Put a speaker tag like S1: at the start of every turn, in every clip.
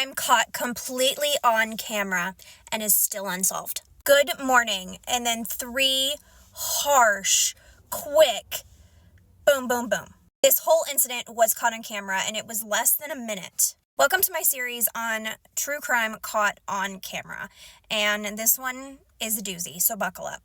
S1: crime caught completely on camera and is still unsolved. Good morning. And then 3 harsh, quick, boom, boom, boom. This whole incident was caught on camera and it was less than a minute. Welcome to my series on true crime caught on camera. And this one is a doozy, so buckle up.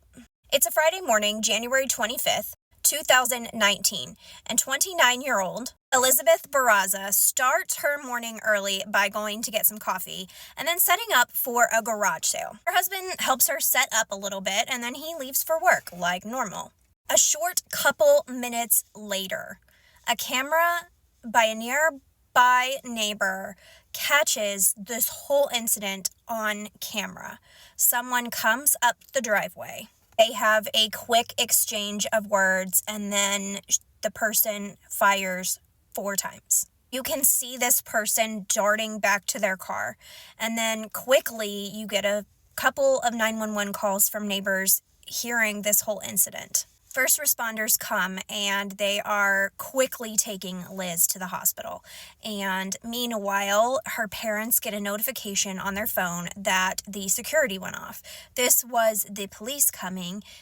S1: It's a Friday morning, January 25th, 2019, and 29-year-old Elizabeth Barraza starts her morning early by going to get some coffee and then setting up for a garage sale. Her husband helps her set up a little bit and then he leaves for work like normal. A short couple minutes later, a camera by a nearby neighbor catches this whole incident on camera. Someone comes up the driveway. They have a quick exchange of words and then the person fires 4 times. You can see this person darting back to their car, and then quickly you get a couple of 911 calls from neighbors hearing this whole incident. First responders come and they are quickly taking Liz to the hospital. And meanwhile, her parents get a notification on their phone that the security went off. This was the police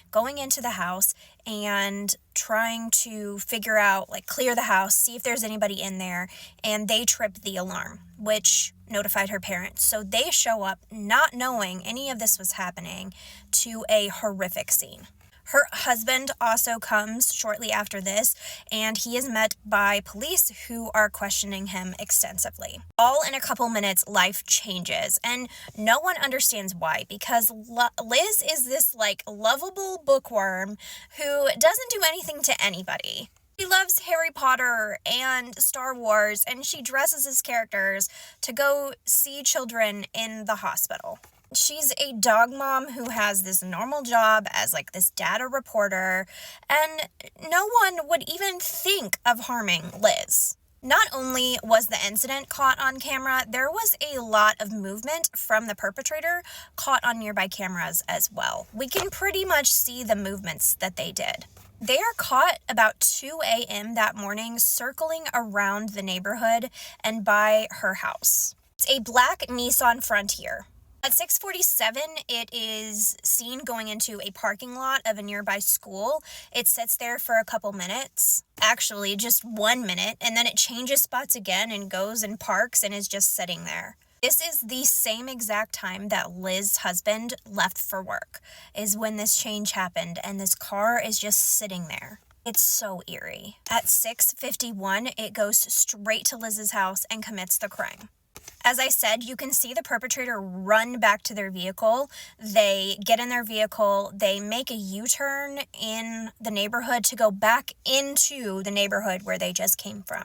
S1: going into the house and trying to figure out, clear the house, see if there's anybody in there. And they tripped the alarm, which notified her parents. So they show up not knowing any of this was happening to a horrific scene. Her husband also comes shortly after this, and he is met by police who are questioning him extensively. All in a couple minutes, life changes, and no one understands why, because Liz is this, lovable bookworm who doesn't do anything to anybody. She loves Harry Potter and Star Wars, and she dresses as characters to go see children in the hospital. She's a dog mom who has this normal job as this data reporter, and no one would even think of harming Liz. Not only was the incident caught on camera, there was a lot of movement from the perpetrator caught on nearby cameras as well. We can pretty much see the movements that they did. They are caught about 2 a.m. that morning circling around the neighborhood and by her house. It's a black Nissan Frontier. At 6:47, it is seen going into a parking lot of a nearby school. It sits there for a couple minutes, actually just 1 minute, and then it changes spots again and goes and parks and is just sitting there. This is the same exact time that Liz's husband left for work, is when this change happened, and this car is just sitting there. It's so eerie. At 6:51, it goes straight to Liz's house and commits the crime. As I said, you can see the perpetrator run back to their vehicle. They get in their vehicle, they make a U-turn in the neighborhood to go back into the neighborhood where they just came from.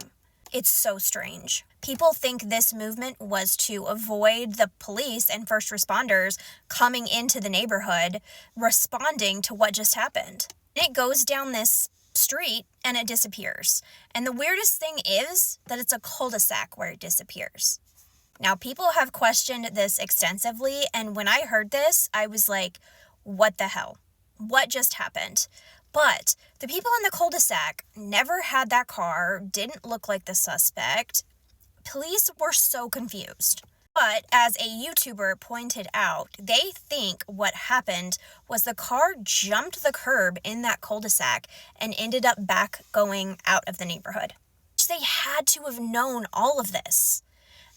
S1: It's so strange. People think this movement was to avoid the police and first responders coming into the neighborhood, responding to what just happened. It goes down this street and it disappears. And the weirdest thing is that it's a cul-de-sac where it disappears. Now, people have questioned this extensively, and when I heard this, I was like, what the hell? What just happened? But the people in the cul-de-sac never had that car, didn't look like the suspect. Police were so confused. But as a YouTuber pointed out, they think what happened was the car jumped the curb in that cul-de-sac and ended up back going out of the neighborhood. They had to have known all of this.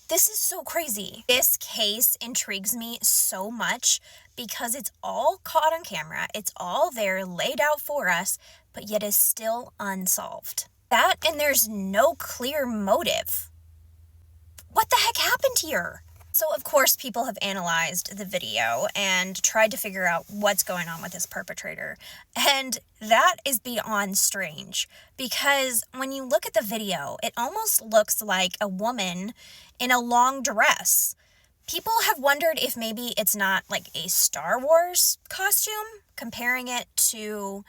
S1: This is so crazy. This case intrigues me so much because it's all caught on camera. It's all there laid out for us, but yet is still unsolved. That, and there's no clear motive. What the heck happened here? So, of course, people have analyzed the video and tried to figure out what's going on with this perpetrator. And that is beyond strange because when you look at the video, it almost looks like a woman in a long dress. People have wondered if maybe it's not a Star Wars costume, comparing it to,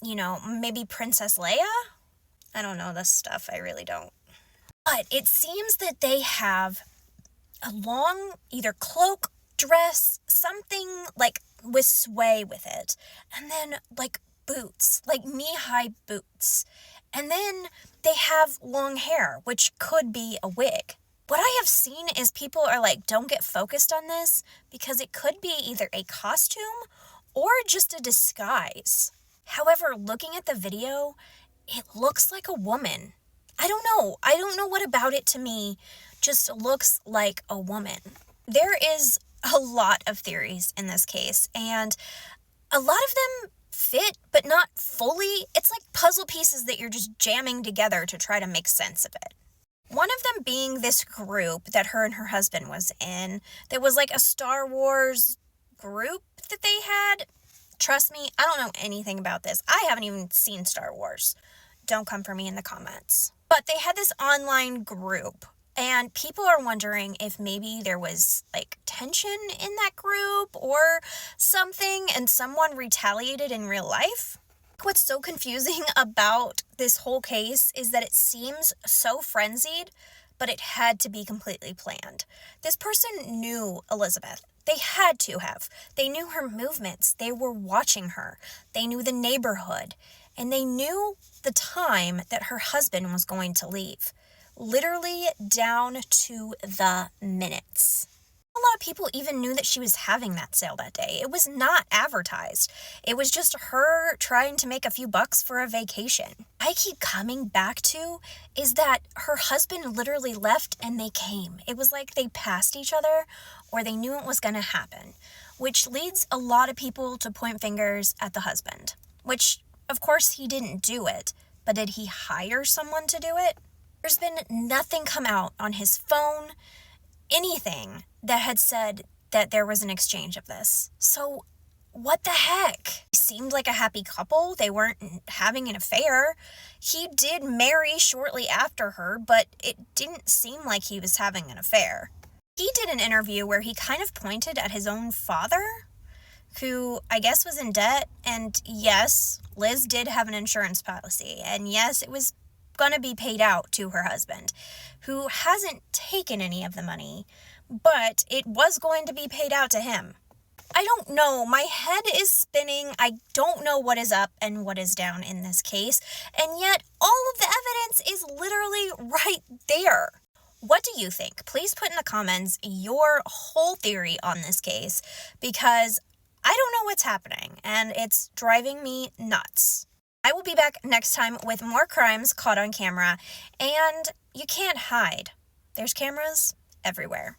S1: maybe Princess Leia. I don't know this stuff. I really don't. But it seems that they have a long either cloak, dress, something with sway with it, and then boots, knee-high boots, and then they have long hair, which could be a wig. What I have seen is people are like, don't get focused on this because it could be either a costume or just a disguise. However, looking at the video, it looks like a woman. I don't know. I don't know what about it to me just looks like a woman. There is a lot of theories in this case, and a lot of them fit, but not fully. It's like puzzle pieces that you're just jamming together to try to make sense of it. One of them being this group that her and her husband was in, that was like a Star Wars group that they had. Trust me, I don't know anything about this. I haven't even seen Star Wars. Don't come for me in the comments. But they had this online group, and people are wondering if maybe there was like tension in that group or something, and someone retaliated in real life. What's so confusing about this whole case is that it seems so frenzied, but it had to be completely planned. This person knew Elizabeth. They had to have. They knew her movements. They were watching her. They knew the neighborhood. And they knew the time that her husband was going to leave. Literally down to the minutes. A lot of people even knew that she was having that sale that day. It was not advertised. It was just her trying to make a few bucks for a vacation. I keep coming back to is that her husband literally left and they came. It was like they passed each other or they knew it was going to happen, which leads a lot of people to point fingers at the husband, which of course he didn't do it, but did he hire someone to do it? There's been nothing come out on his phone, anything that had said that there was an exchange of this. So what the heck? They seemed like a happy couple. They weren't having an affair. He did marry shortly after her, but it didn't seem like he was having an affair. He did an interview where he kind of pointed at his own father, who I guess was in debt. And yes, Liz did have an insurance policy. And yes, it was going to be paid out to her husband, who hasn't taken any of the money, but it was going to be paid out to him. I don't know. My head is spinning. I don't know what is up and what is down in this case. And yet all of the evidence is literally right there. What do you think? Please put in the comments your whole theory on this case, because I don't know what's happening and it's driving me nuts. I will be back next time with more crimes caught on camera, and you can't hide. There's cameras everywhere.